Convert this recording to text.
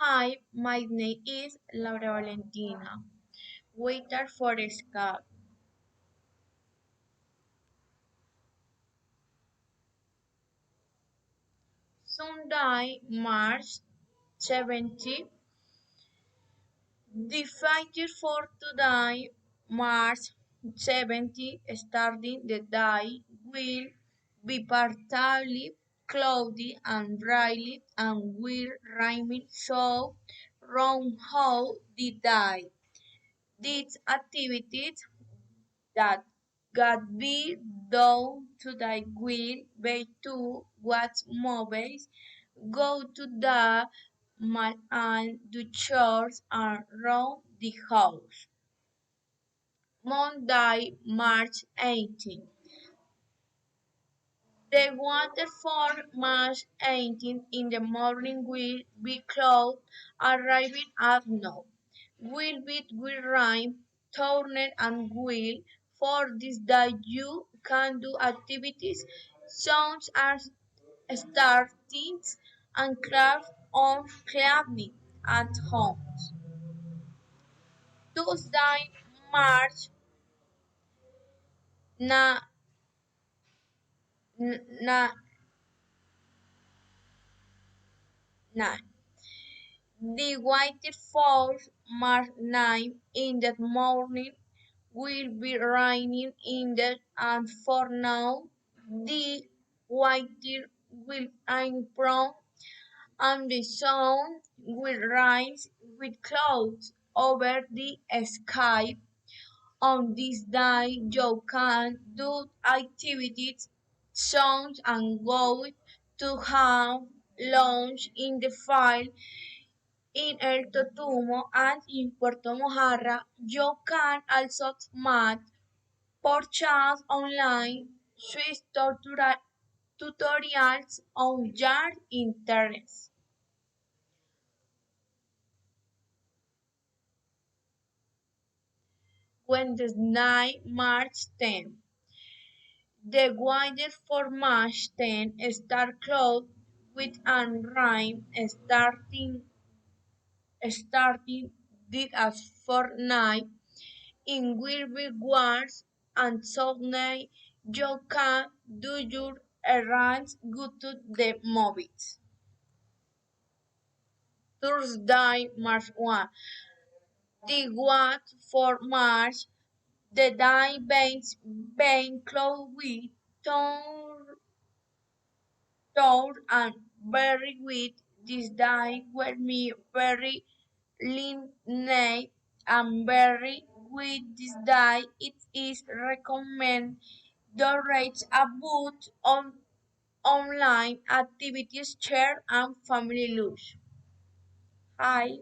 Hi, my name is Laura Valentina. Waiter for Scar. Sunday, March 70. The fighter for today, March 70, starting the day, will be partly cloudy and dry and will rain so round how the day. These activities that God be done to thy will be to watch movies, go to the mall and do chores around the house. Monday, March 18. The water for March 18 in the morning will be cloud, arriving at noon. Will rain, tornado and will. For this day you can do activities such as starting and craft on cleaning at home. Tuesday, March na, na, 9. The white falls March 9 in the morning will be raining in the and for now the white will rain prone and the sun will rise with clouds over the sky. On this day you can do activities, songs and go to have lunch in the field in El Totumo and in Puerto Mojarra. You can also match purchase online Swiss tutorials on your internet. Wednesday, March 10. The weather for March 10 start cloudy with an rain starting this as fortnight. In will be warm and sunny. You can do your errands, go to the movies. Thursday, March 1. The what for March, the day being cloudy, thought and very wet. This day will be very lenient and very wet. This day it is recommended to reach a boot on online activities share and family lunch. Hi.